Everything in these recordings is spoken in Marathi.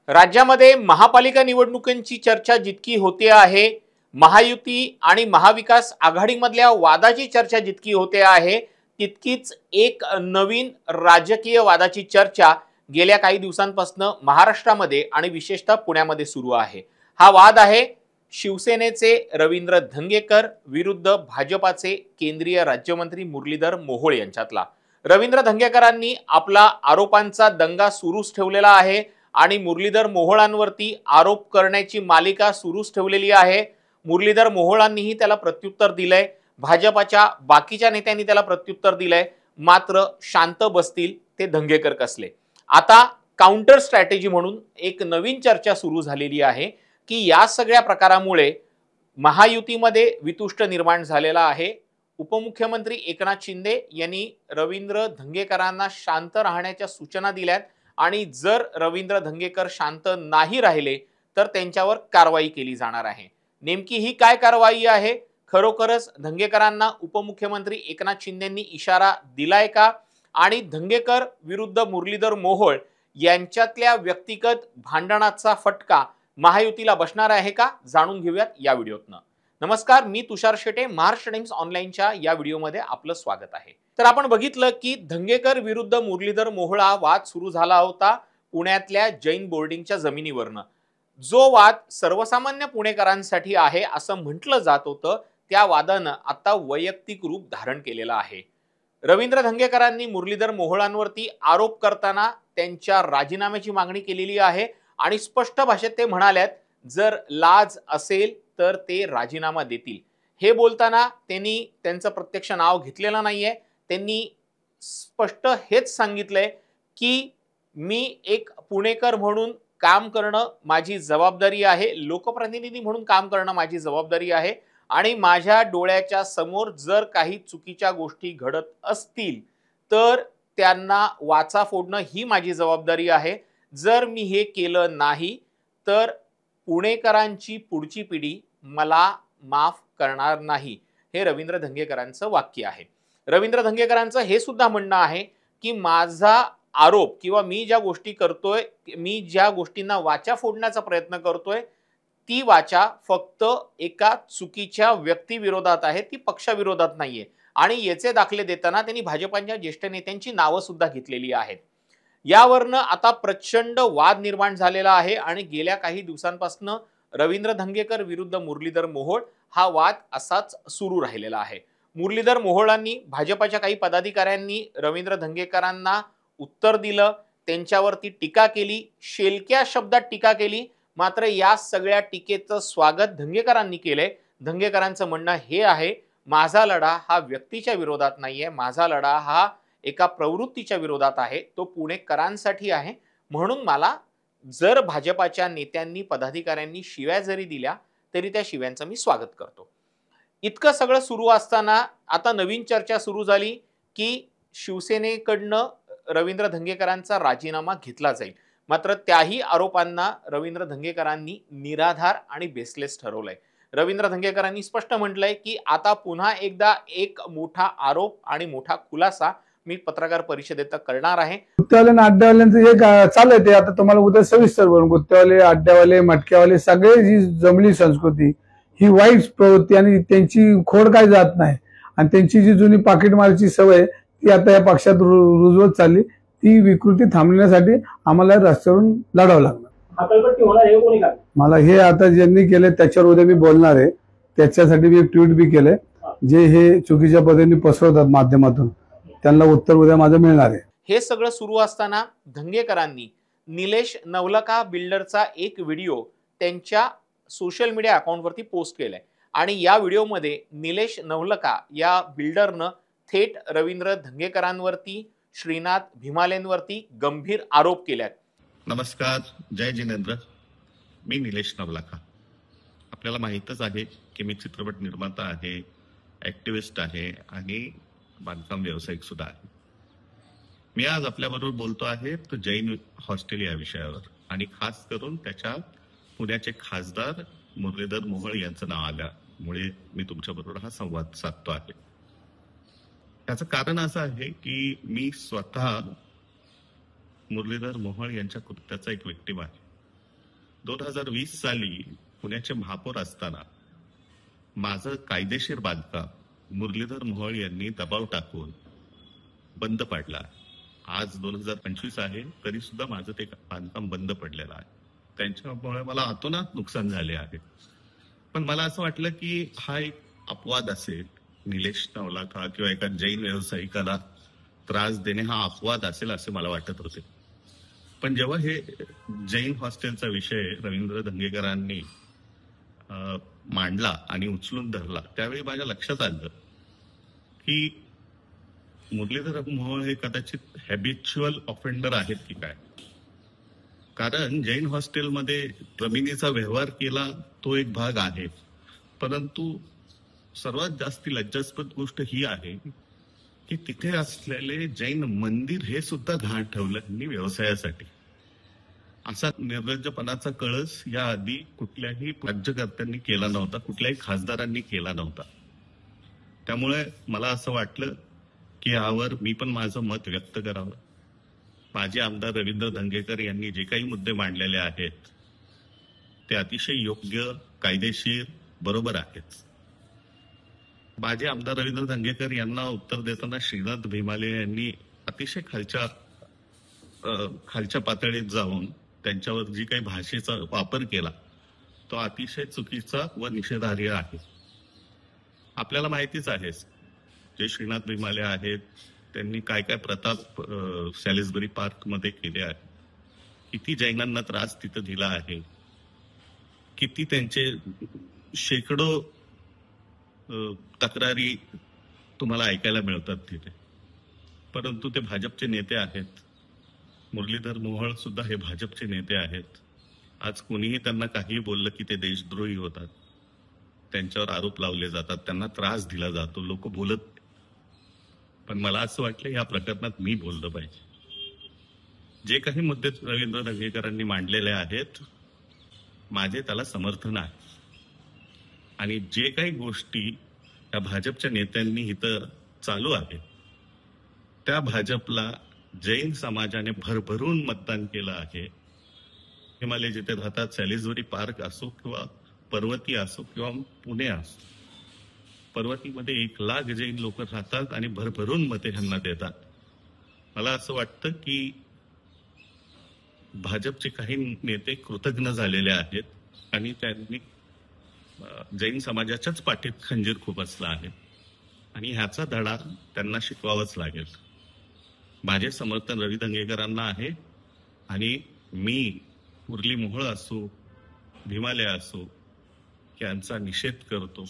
राज्यामध्ये महापालिका निवडणुकांची चर्चा जितकी होते आहे, महायुती आणि महाविकास आघाडीमधल्या वादाची चर्चा जितकी होते आहे, तितकीच एक नवीन राजकीय वादाची चर्चा गेल्या काही दिवसांपासून महाराष्ट्रामध्ये आणि विशेषतः पुण्यामध्ये सुरू आहे। हा वाद आहे शिवसेनेचे रवींद्र धंगेकर विरुद्ध भाजपाचे केंद्रीय राज्यमंत्री मुरलीधर मोहोळ यांच्यातला। रवींद्र धंगेकरांनी आपला आरोपांचा दंगा सुरूच ठेवलेला आहे आणि मुरलीधर मोहोळांवरती आरोप करण्याची मालिका सुरूच ठेवलेली आहे। मुरलीधर मोहोळांनीही त्याला प्रत्युत्तर दिलंय, भाजपाच्या बाकीच्या नेत्यांनी त्याला प्रत्युत्तर दिलंय, मात्र शांत बसतील ते धंगेकर कसले। आता काउंटर स्ट्रॅटेजी म्हणून एक नवीन चर्चा सुरू झालेली आहे की या सगळ्या प्रकारामुळे महायुतीमध्ये वितुष्ट निर्माण झालेला आहे। उपमुख्यमंत्री एकनाथ शिंदे यांनी रवींद्र धंगेकरांना शांत राहण्याच्या सूचना दिल्यात आणि जर रवींद्र धंगेकर शांत नाही राहिले तर त्यांच्यावर कारवाई केली जाणार आहे। नेमकी ही काय कारवाई आहे? खरोखरच धंगेकरांना उपमुख्यमंत्री एकनाथ शिंदेंनी इशारा दिलाय का? आणि धंगेकर विरुद्ध मुरलीधर मोहोळ यांच्यातल्या व्यक्तिगत भांडणाचा फटका महायुतीला बसणार आहे का? जाणून घेऊयात या व्हिडिओतनं। नमस्कार, मी तुषार शेटे, महाराष्ट्र टाइम्स ऑनलाईनच्या या व्हिडिओमध्ये आपलं स्वागत आहे। तर आपण बघितलं की धंगेकर विरुद्ध मुरलीधर मोहोळ हा वाद सुरू झाला होता पुण्यातल्या जैन बोर्डिंगच्या जमिनीवरनं। जो वाद सर्वसामान्य पुणेकरांसाठी आहे असं म्हटलं जात होतं, त्या वादानं आता वैयक्तिक रूप धारण केलेलं आहे। रवींद्र धंगेकरांनी मुरलीधर मोहोळांवरती आरोप करताना त्यांच्या राजीनाम्याची मागणी केलेली आहे आणि स्पष्ट भाषेत ते म्हणालेत जर लाज असेल तर ते राजीनामा देतील। हे बोलताना त्यांनी त्यांचं प्रत्यक्ष नाव घेतलेलं नाहीये, त्यांनी स्पष्ट हेच सांगितलंय की मी एक पुणेकर म्हणून काम करणं माझी जबाबदारी आहे, लोकप्रतिनिधी म्हणून काम करणं माझी जबाबदारी आहे आणि माझ्या डोळ्याच्या समोर जर काही चुकीच्या गोष्टी घडत असतील तर त्यांना वाचा फोडणं ही माझी जबाबदारी आहे। जर मी हे केलं नाही तर पुणेकरांची पुढची पिढी मला माफ करणार नाही, हे रवींद्र धंगेकरांचं वाक्य आहे। रवींद्र धंगेकरांचं हे सुद्धा म्हणणं आहे की माझा आरोप किंवा मी ज्या गोष्टी करतोय, मी ज्या गोष्टींना वाचा फोडण्याचा प्रयत्न करतोय, ती वाचा फक्त एका चुकीच्या व्यक्तीविरोधात आहे, ती पक्षाविरोधात नाहीये आणि याचे दाखले देताना त्यांनी भाजपाच्या ज्येष्ठ नेत्यांची नावं सुद्धा घेतलेली आहेत। यावरनं आता प्रचंड वाद निर्माण झालेला आहे आणि गेल्या काही दिवसांपासून रवींद्र धंगेकर विरुद्ध मुरलीधर मोहोळ हा वाद असाच सुरू राहिलेला आहे। मुरलीधर मोहोळांनी भाजपाच्या काही पदाधिकाऱ्यांनी रवींद्र धंगेकरांना उत्तर दिलं, त्यांच्यावरती टीका केली, शेलक्या शब्दात टीका केली, मात्र या सगळ्या टीकेचं स्वागत धंगेकरांनी केलंय। धंगेकरांचं म्हणणं हे आहे माझा लढा हा व्यक्तीच्या विरोधात नाहीये, माझा लढा हा एका प्रवृत्तीच्या विरोधात आहे, तो पुणेकरांसाठी आहे, म्हणून मला जर भाजपाच्या नेत्यांनी पदाधिकाऱ्यांनी शिव्या जरी दिल्या तरी त्या शिव्यांचं मी स्वागत करतो। इतकं सगळं सुरू असताना आता नवीन चर्चा सुरू झाली की शिवसेनेकडनं रवींद्र धंगेकरांचा राजीनामा घेतला जाईल, मात्र त्याही आरोपांना रवींद्र धंगेकरांनी निराधार आणि बेसलेस ठरवलंय। रवींद्र धंगेकरांनी स्पष्ट म्हटलंय की आता पुन्हा एकदा एक मोठा आरोप आणि मोठा खुलासा मी पत्रकार परिषदेत करणार आहे। गुत्तेवाले अड्ड्यावाल्यांचं एक चालू आहे, ते आता तुम्हाला उद्या सविस्तर बोलून। गुत्तेवाले, अड्ड्यावाले, मटक्यावाले सगळे जी जमली संस्कृती ही वाईट प्रवृत्ती आणि त्यांची खोड काय जात नाही आणि त्यांची जी जुनी पाकिटमारीची सवय ती आता या पक्षात रुजवत चालली, ती विकृती थांबण्यासाठी आम्हाला रस्त्यावरून लढावं लागणार। मला हे आता ज्यांनी केले त्याच्यावर उद्या मी बोलणार आहे, त्याच्यासाठी मी एक ट्विट बी केलंय। जे हे चुकीच्या पद्धतीने पसरवतात माध्यमातून त्यांना उत्तर उद्या माझं मिळणार आहे। हे सगळं सुरू असताना धंगेकरांनी निलेश नवलखा बिल्डरचा एक व्हिडिओ त्यांच्या सोशल मीडिया अकाउंटवरती पोस्ट केलाय आणि या व्हिडिओमध्ये निलेश नवलखा या बिल्डरनं थेट रवींद्र धंगेकरांवरती, श्रीनाथ भीमालेंवरती गंभीर आरोप केलेत। नमस्कार, जय जिनेंद्र, मी निलेश नवलखा। आपल्याला माहीतच आहे की मी चित्रपट निर्माता आहे, ऍक्टिव्हिस्ट आहे आणि बांधकाम व्यावसायिक सुद्धा आहे। मी आज आपल्याबरोबर बोलतो आहे तो जैन हॉस्टेल या विषयावर आणि खास करून त्याच्या पुण्याचे खासदार मुरलीधर मोहोळ यांचं नाव आल्यामुळे मी तुमच्याबरोबर हा संवाद साधतो आहे। त्याचं कारण असं आहे की मी स्वतः मुरलीधर मोहोळ यांच्या कृत्याचा एक विक्टिम आहे 2020 साली पुण्याचे महापौर असताना माझं कायदेशीर बांधकाम मुरलीधर मोहोळ यांनी दबाव टाकून बंद पाडला. आज 2025 आहे तरी सुद्धा माझं ते बांधकाम बंद पडलेलं आहे. त्यांच्यामुळे मला अतोनात नुकसान झाले आहे. पण मला असं वाटलं की हा एक अपवाद असेल, निलेश नवलाखा किंवा एका जैन व्यावसायिकाला त्रास देणे हा अपवाद असेल असे मला वाटत होते. पण जेव्हा हे जैन हॉस्टेलचा विषय रवींद्र धंगेकरांनी मांडला आणि उचलून धरला त्यावेळी माझ्या लक्षात आलं की मुरलीधर मोहोळ हे कदाचित हॅबिच्युअल ऑफेंडर आहेत की काय. कारण जैन हॉस्टेलमध्ये जमिनीचा व्यवहार केला तो एक भाग आहे, परंतु सर्वात जास्त लज्जास्पद गोष्ट ही आहे की तिथे असलेले जैन मंदिर हे सुद्धा गहाण ठेवलं त्यांनी व्यवसायासाठी. असा निर्लज्जपणाचा कळस याआधी कुठल्याही राज्यकर्त्यांनी केला नव्हता, कुठल्याही खासदारांनी केला नव्हता. त्यामुळे मला असं वाटलं की यावर मी पण माझं मत व्यक्त करावं. माजी आमदार रवींद्र धंगेकर यांनी जे काही मुद्दे मांडलेले आहेत ते अतिशय योग्य, कायदेशीर, बरोबर आहेत. माजी आमदार रवींद्र धंगेकर यांना उत्तर देताना श्रीनाथ भीमाले यांनी अतिशय खालच्या पातळीत जाऊन त्यांच्यावर जी काही भाषेचा वापर केला तो अतिशय चुकीचा व निषेधार्ह आहे. आपल्याला माहितीच आहे जे श्रीनाथ भीमाले आहेत त्यांनी काय काय प्रताप सॅलिसबरी पार्क मध्ये केले आहे, किती जैनांना त्रास तिथं दिला आहे, किती त्यांचे शेकडो तक्रारी तुम्हाला ऐकायला मिळतात तिथे. परंतु ते भाजपचे नेते आहेत. मुरलीधर मोहोळ सुद्धा हे भाजपचे नेते आहेत. आज कोणीही त्यांना काहीही बोललं की ते देशद्रोही होतात, त्यांच्यावर आरोप लावले जातात, त्यांना त्रास दिला जातो, लोक बोलत. पण मला असं वाटलं या प्रकरणात मी बोललं पाहिजे. जे काही मुद्दे रवींद्र धंगेकरांनी मांडलेले आहेत माझे त्याला समर्थन आहे. आणि जे काही गोष्टी त्या भाजपच्या नेत्यांनी इथं चालू आहेत त्या भाजपला जैन समाजाने भरभरून मतदान केलं आहे. हिमालय जिथे राहतात, सॅलिसबरी पार्क असो किंवा पर्वती असो किंवा पुणे असो, पर्वतीमध्ये 1 लाख जैन लोक राहतात आणि भरभरून मते ह्यांना देतात. मला असं वाटतं की भाजपचे काही नेते कृतज्ञ झालेले आहेत आणि त्यांनी जैन समाजाच्याच पाठीत खंजीर खुपसला आहे आणि ह्याचा धडा त्यांना शिकवावाच लागेल. माझे समर्थन रवी धंगेकरांना आहे आणि मी मुरली मोहोळ असो, भीमाले असो यांचा निषेध करतो.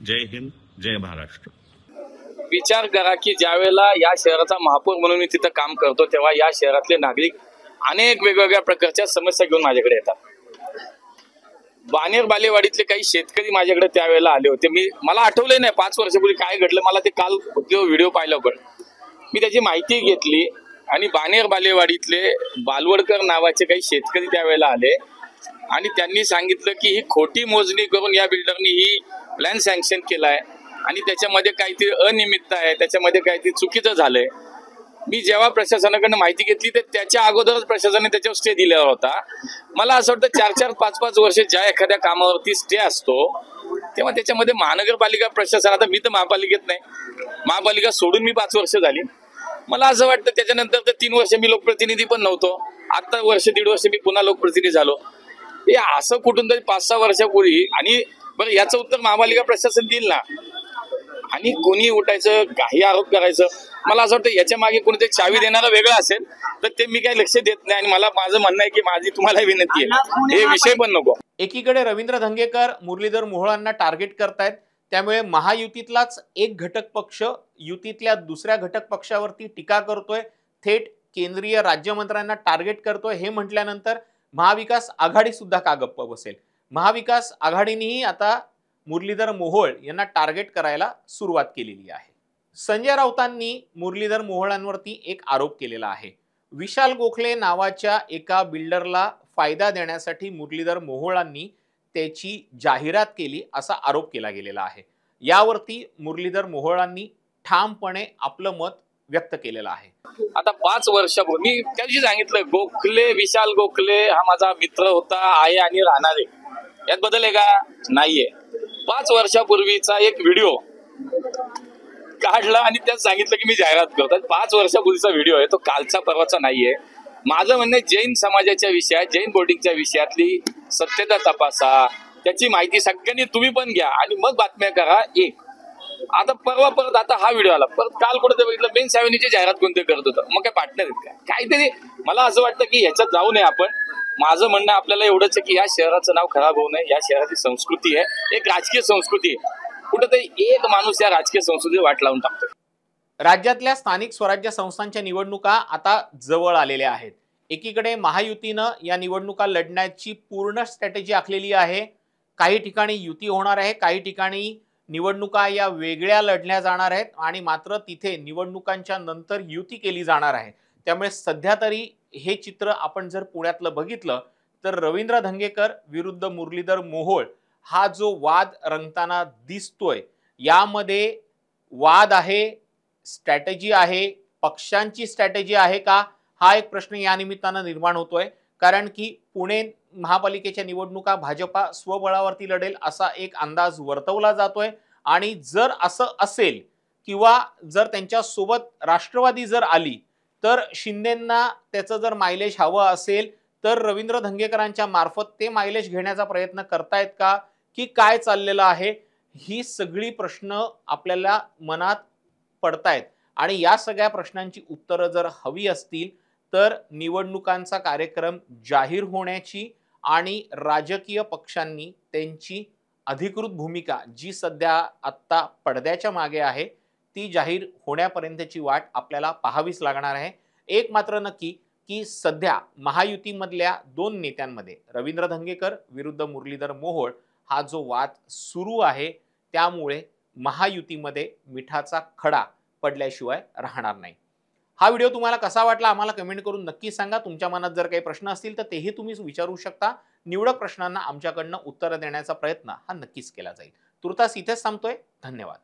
जय हिंद, जय महाराष्ट्र. विचार करा की ज्यावेळेला या शहराचा महापौर म्हणून मी तिथं काम करतो तेव्हा या शहरातले नागरिक अनेक वेगवेगळ्या प्रकारच्या समस्या घेऊन माझ्याकडे येतात. बाणेर बालेवाडीतले काही शेतकरी माझ्याकडे त्यावेळेला आले होते. मला आठवलंय नाही 5 वर्षापूर्वी काय घडलं, मला ते काल व्हिडिओ पाहिला. पण मी त्याची माहिती घेतली आणि बाणेर बालेवाडीतले बालवडकर नावाचे काही शेतकरी त्यावेळेला आले आणि त्यांनी सांगितलं की ही खोटी मोजणी करून या बिल्डरनी ही प्लॅन सँक्शन केलाय आणि त्याच्यामध्ये काहीतरी अनियमितता आहे, त्याच्यामध्ये काहीतरी चुकीचं झालंय. मी जेव्हा प्रशासनाकडनं माहिती घेतली तर त्याच्या अगोदरच प्रशासनाने त्याच्यावर स्टे दिलेला होता. मला असं वाटतं 4-4, 5-5 वर्ष ज्या एखाद्या कामावरती स्टे असतो तेव्हा त्याच्यामध्ये महानगरपालिका प्रशासन, आता मी तर महापालिकेत नाही, महापालिका सोडून मी 5 वर्ष झाली. मला असं वाटतं त्याच्यानंतर तर 3 वर्ष मी लोकप्रतिनिधी पण नव्हतो, आता 1-1.5 वर्ष मी पुन्हा लोकप्रतिनिधी झालो. हे असं कुठून तरी 5-6 वर्षापूर्वी. आणि बरं याचं उत्तर महापालिका प्रशासन देईल ना. आणि कोणी उठायचं, काही आरोप करायचं, मला असं वाटतं याच्या मागे कोणीतरी चावी देणारा वेगळा असेल तर ते मी काही लक्ष देत नाही. आणि मला माझं म्हणणं आहे की माझी तुम्हाला विनंती आहे हे विषय पण नको. एकीकडे रवींद्र धंगेकर मुरलीधर मोहोळांना टार्गेट करतायत, त्यामुळे महायुतीतलाच एक घटक पक्ष युतीतल्या दुसऱ्या घटक पक्षावरती टीका करतोय, थेट केंद्रीय राज्यमंत्र्यांना टार्गेट करतोय. हे म्हटल्यानंतर महाविकास आघाडी सुद्धा का गप्प बसेल? महाविकास आघाडीनेही आता मुरलीधर मोहोळ यांना टार्गेट करायला सुरुवात केलेली आहे. संजय राऊतांनी मुरलीधर मोहोळांवरती एक आरोप केलेला आहे. विशाल गोखले नावाच्या एका बिल्डरला फायदा देण्यासाठी मुरलीधर मोहोळांनी त्याची जाहिरात केली असा आरोप केला गेलेला आहे. यावरती मुरलीधर मोहोळांनी ठामपणे आपलं मत व्यक्त केलेला आहे. आता 5 वर्षापूर्वी मी त्या दिवशी सांगितलं, गोखले, विशाल गोखले हा माझा मित्र होता, आहे आणि राहणार आहे. यात बदल आहे का? नाहीये. 5 वर्षापूर्वीचा एक व्हिडिओ काढला आणि त्यात सांगितलं की मी जाहिरात करतो. 5 वर्षापूर्वीचा व्हिडिओ आहे तो, कालचा परवाचा नाहीये. माझं म्हणणं जैन समाजाच्या विषयात, जैन बोर्डिंगच्या विषयातली सत्यता तपासा, त्याची माहिती सगळ्यांनी तुम्ही पण घ्या आणि मग बातम्या करा. एक आता परत आता हा व्हिडिओ आला, परत काल कुठे बघितलं बेन्स ॲव्हेन्यूची जाहिरात कोणते करत होतं. मग काय पार्टनर आहेत का काहीतरी? मला असं वाटतं की ह्याच्यात जाऊ नये आपण. माझं म्हणणं आपल्याला एवढंच आहे की या शहराचं नाव खराब होऊ नये. या शहराची संस्कृती आहे, एक राजकीय संस्कृती आहे. कुठेतरी एक माणूस या राजकीय संस्कृतीला वाट लावून टाकतो. राज्यातल्या स्थानिक स्वराज्य संस्थांच्या निवडणुका आता जवळ आलेल्या आहेत. एकीकडे महायुतीनं या निवडणुका लढण्याची पूर्ण स्ट्रॅटेजी आखलेली आहे. काही ठिकाणी युती होणार आहे, काही ठिकाणी निवडणुका या वेगळ्या लढल्या जाणार आहेत आणि मात्र तिथे निवडणुकांच्या नंतर युती केली जाणार आहे. त्यामुळे सध्या तरी हे चित्र आपण जर पुण्यातलं बघितलं तर रवींद्र धंगेकर विरुद्ध मुरलीधर मोहोळ हा जो वाद रंगताना दिसतोय, यामध्ये वाद आहे, स्ट्रॅटेजी आहे, पक्षांची स्ट्रॅटेजी आहे का, हा एक प्रश्न या निमित्तानं निर्माण होतोय. कारण की पुणे महापालिकेच्या निवडणुका भाजपा स्वबळावरती लढेल असा एक अंदाज वर्तवला जातोय. आणि जर असं असेल किंवा जर त्यांच्या सोबत राष्ट्रवादी जर आली तर शिंदेंना त्याचं जर मायलेज हवं असेल तर रवींद्र धंगेकरांच्या मार्फत ते मायलेज घेण्याचा प्रयत्न करतायत का, की काय चाललेलं आहे, ही सगळी प्रश्न आपल्याला मनात पडतायत. आणि या सगळ्या प्रश्नांची उत्तरं जर हवी असतील तर निवडणुकांचा कार्यक्रम जाहीर होण्याची आणि राजकीय पक्षांनी त्यांची अधिकृत भूमिका जी सध्या आत्ता पडद्याच्या मागे आहे ती जाहीर होण्यापर्यंतची वाट आपल्याला पाहावीच लागणार आहे. एक मात्र नक्की की सध्या महायुतीमधल्या 2 नेत्यांमध्ये रवींद्र धंगेकर विरुद्ध मुरलीधर मोहोळ हा जो वाद सुरू आहे त्यामुळे महायुतीमध्ये मिठाचा खडा पडल्याशिवाय राहणार नाही. हा व्हिडिओ तुम्हाला कसा वाटला आम्हाला कमेंट करून नक्की सांगा. तुमच्या मनात जर काही प्रश्न असतील तर तेही तुम्ही विचारू शकता. निवडक प्रश्नांना आमच्याकडनं उत्तर देण्याचा प्रयत्न हा नक्कीच केला जाईल. तुर्तास इथेच थांबतोय. धन्यवाद.